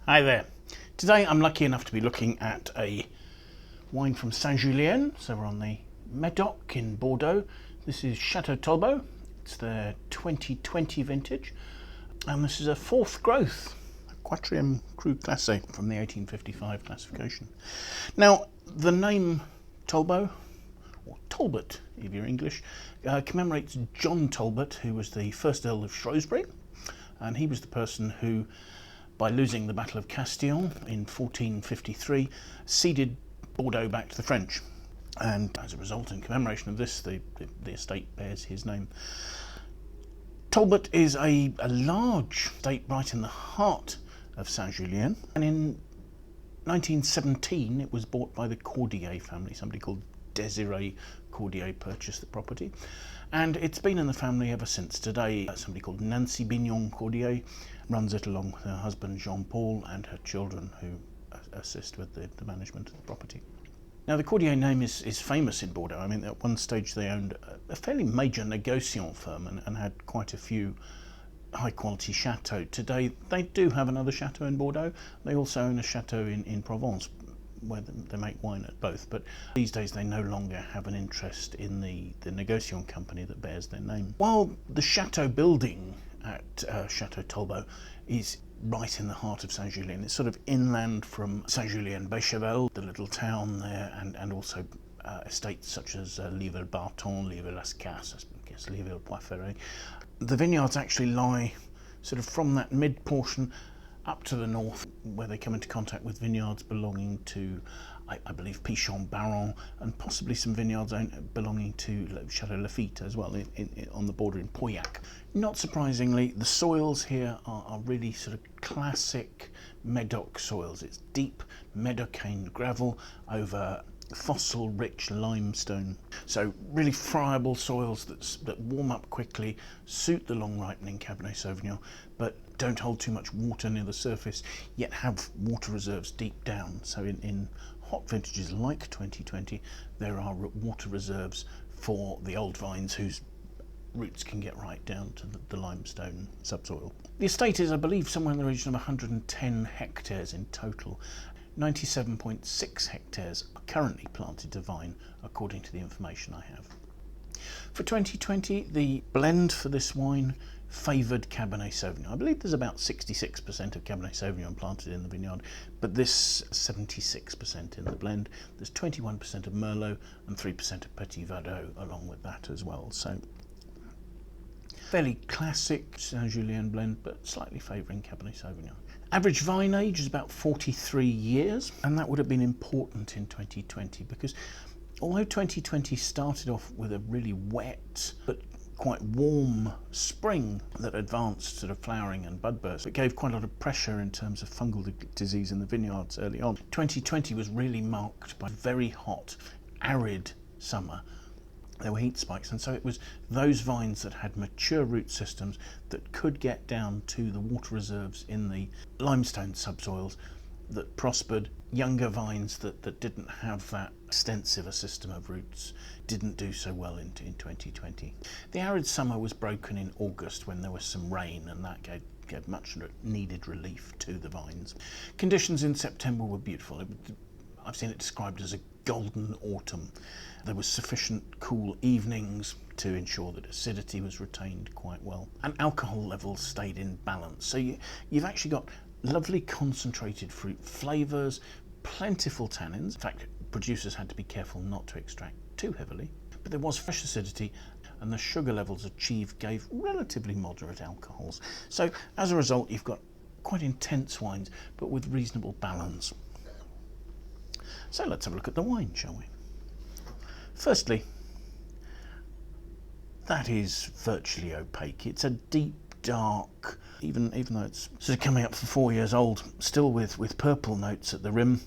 Hi there. Today I'm lucky enough to be looking at a wine from St Julien. So we're on the Médoc in Bordeaux. This is Chateau Talbot. It's the 2020 vintage. And this is a fourth growth, a Quatrième Cru Classé from the 1855 classification. Now, the name Talbot, or Talbot if you're English, commemorates John Talbot, who was the first Earl of Shrewsbury. And he was the person who, by losing the Battle of Castillon in 1453, ceded Bordeaux back to the French. And as a result, in commemoration of this, the estate bears his name. Talbot is a large estate right in the heart of Saint Julien. And in 1917, it was bought by the Cordier family. Somebody called Désiré Cordier purchased the property. And it's been in the family ever since. Today, somebody called Nancy Bignon Cordier runs it along with her husband Jean-Paul and her children, who assist with the management of the property. Now, the Cordier name is famous in Bordeaux. I mean, at one stage they owned a fairly major négociant firm and had quite a few high-quality chateaux. Today, they do have another chateau in Bordeaux. They also own a chateau in Provence, where they make wine at both, but these days they no longer have an interest in the négociant company that bears their name. While the chateau building at Chateau Talbot is right in the heart of Saint Julien, it's sort of inland from Saint-Julien-Béchevel, the little town there, and also estates such as Liville-Barton, Liville-Lascasse, I guess Liville-Poiferré. The vineyards actually lie sort of from that mid-portion up to the north, where they come into contact with vineyards belonging to, I believe, Pichon-Baron, and possibly some vineyards belonging to Chateau Lafite as well, on the border in Pauillac. Not surprisingly, the soils here are really sort of classic Médoc soils. It's deep Médocane gravel over fossil-rich limestone. So really friable soils that warm up quickly, suit the long-ripening Cabernet Sauvignon, but don't hold too much water near the surface, yet have water reserves deep down. So in hot vintages like 2020, there are water reserves for the old vines whose roots can get right down to the limestone subsoil. The estate is, I believe, somewhere in the region of 110 hectares in total. 97.6 hectares are currently planted to vine, according to the information I have. For 2020, the blend for this wine favoured Cabernet Sauvignon. I believe there's about 66% of Cabernet Sauvignon planted in the vineyard, but this 76% in the blend. There's 21% of Merlot and 3% of Petit Verdot along with that as well. So fairly classic Saint Julien blend, but slightly favouring Cabernet Sauvignon. Average vine age is about 43 years, and that would have been important in 2020 because although 2020 started off with a really wet but quite warm spring that advanced sort of flowering and bud burst, it gave quite a lot of pressure in terms of fungal disease in the vineyards early on. 2020 was really marked by very hot, arid summer. There were heat spikes, and so it was those vines that had mature root systems that could get down to the water reserves in the limestone subsoils that prospered. Younger vines that didn't have that extensive a system of roots didn't do so well in 2020. The arid summer was broken in August when there was some rain, and that gave much needed relief to the vines. Conditions in September were beautiful. I've seen it described as a golden autumn. There was sufficient cool evenings to ensure that acidity was retained quite well, and alcohol levels stayed in balance. So you've actually got lovely concentrated fruit flavours, plentiful tannins. In fact, producers had to be careful not to extract too heavily, but there was fresh acidity, and the sugar levels achieved gave relatively moderate alcohols. So as a result, you've got quite intense wines, but with reasonable balance. So let's have a look at the wine, shall we? Firstly, that is virtually opaque. It's a deep, dark, even though it's sort of coming up for 4 years old, still with purple notes at the rim.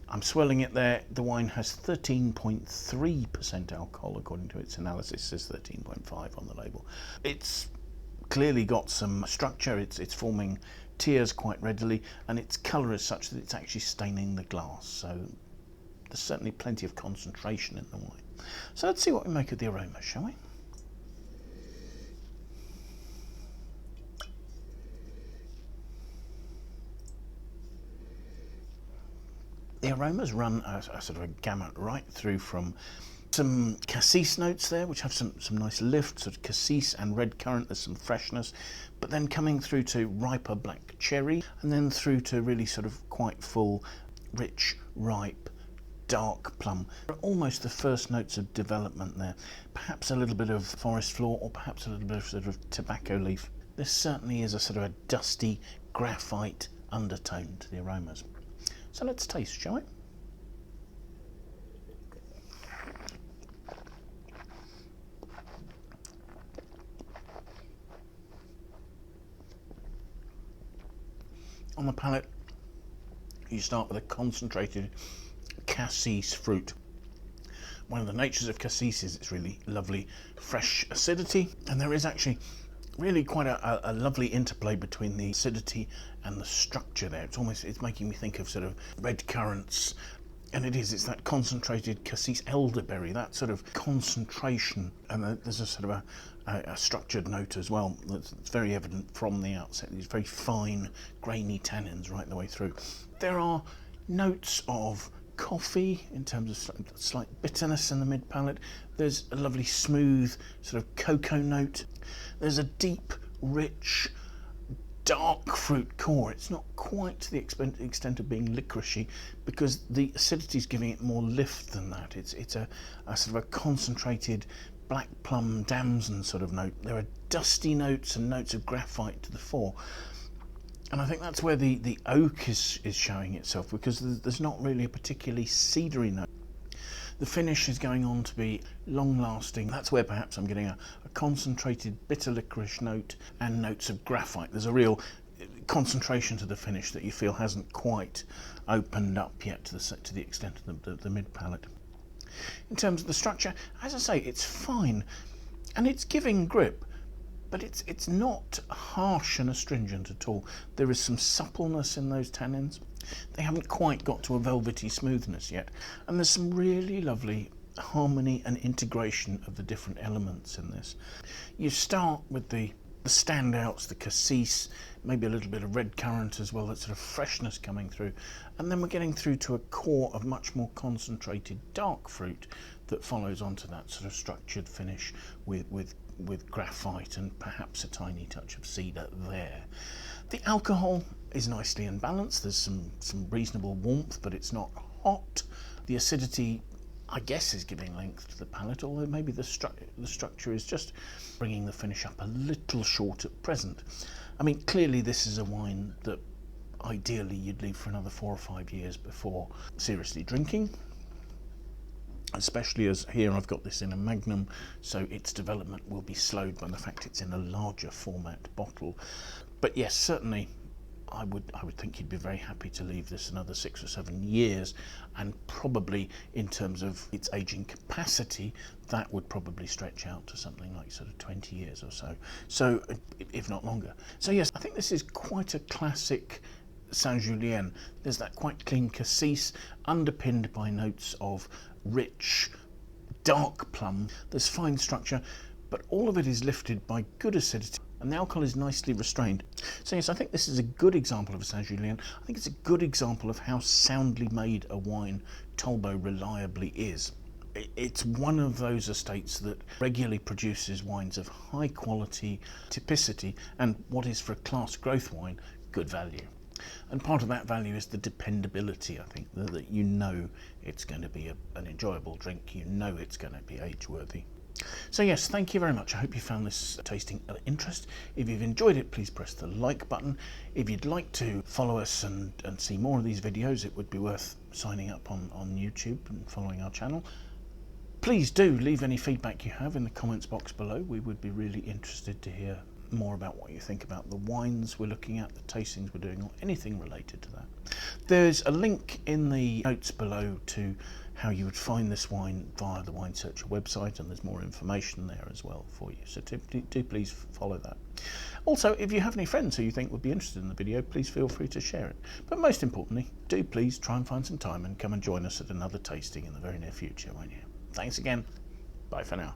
I'm swirling it there. The wine has 13.3% alcohol, according to its analysis. It says 13.5 on the label. It's clearly got some structure. It's forming tears quite readily, and its colour is such that it's actually staining the glass. So there's certainly plenty of concentration in the wine. So let's see what we make of the aroma, shall we? The aromas run a sort of a gamut right through from some cassis notes there, which have some nice lift, sort of cassis and red currant. There's some freshness, but then coming through to riper black cherry, and then through to really sort of quite full, rich, ripe, dark plum. Almost the first notes of development there. Perhaps a little bit of forest floor, or perhaps a little bit of sort of tobacco leaf. This certainly is a sort of a dusty graphite undertone to the aromas. So let's taste, shall we? On the palate, you start with a concentrated cassis fruit. One of the natures of cassis is its really lovely fresh acidity, and there is actually really quite a lovely interplay between the acidity and the structure there. It's making me think of sort of red currants, and it's that concentrated cassis elderberry, that sort of concentration, and there's a sort of a structured note as well that's very evident from the outset. These very fine grainy tannins right the way through. There are notes of coffee in terms of slight bitterness in the mid palate. There's a lovely smooth sort of cocoa note. There's a deep, rich, dark fruit core. It's not quite to the extent of being licoricey, because the acidity is giving it more lift than that. It's a sort of a concentrated black plum damson sort of note. There are dusty notes and notes of graphite to the fore. And I think that's where the oak is showing itself, because there's not really a particularly cedary note. The finish is going on to be long-lasting. That's where perhaps I'm getting a concentrated bitter licorice note and notes of graphite. There's a real concentration to the finish that you feel hasn't quite opened up yet to the extent of the mid palate. In terms of the structure, as I say, it's fine and it's giving grip, but it's not harsh and astringent at all. There is some suppleness in those tannins. They haven't quite got to a velvety smoothness yet, and there's some really lovely harmony and integration of the different elements in this. You start with the standouts, the cassis, maybe a little bit of red currant as well, that sort of freshness coming through, and then we're getting through to a core of much more concentrated dark fruit that follows onto that sort of structured finish with graphite and perhaps a tiny touch of cedar there. The alcohol is nicely in balance. There's some reasonable warmth, but it's not hot. The acidity, I guess, is giving length to the palate, although maybe the structure is just bringing the finish up a little short at present. I mean, clearly this is a wine that ideally you'd leave for another 4 or 5 years before seriously drinking, especially as here I've got this in a magnum, so its development will be slowed by the fact it's in a larger format bottle. But yes, certainly I would think you'd be very happy to leave this another 6 or 7 years, and probably in terms of its aging capacity, that would probably stretch out to something like sort of 20 years or so, if not longer. So yes, I think this is quite a classic Saint Julien. There's that quite clean cassis underpinned by notes of rich dark plum. There's fine structure, but all of it is lifted by good acidity, and the alcohol is nicely restrained. So yes, I think this is a good example of a Saint Julien. I think it's a good example of how soundly made a wine Talbot reliably is. It's one of those estates that regularly produces wines of high quality, typicity, and what is for a class growth wine, good value. And part of that value is the dependability, I think, that you know it's going to be an enjoyable drink, you know it's going to be age-worthy. So yes, thank you very much. I hope you found this tasting of interest. If you've enjoyed it, please press the like button. If you'd like to follow us and see more of these videos, it would be worth signing up on YouTube and following our channel. Please do leave any feedback you have in the comments box below. We would be really interested to hear more about what you think about the wines we're looking at, the tastings we're doing, or anything related to that. There's a link in the notes below to how you would find this wine via the Wine Searcher website, and there's more information there as well for you, so do please follow that. Also, if you have any friends who you think would be interested in the video, please feel free to share it. But most importantly, do please try and find some time and come and join us at another tasting in the very near future, won't you? Thanks again. Bye for now.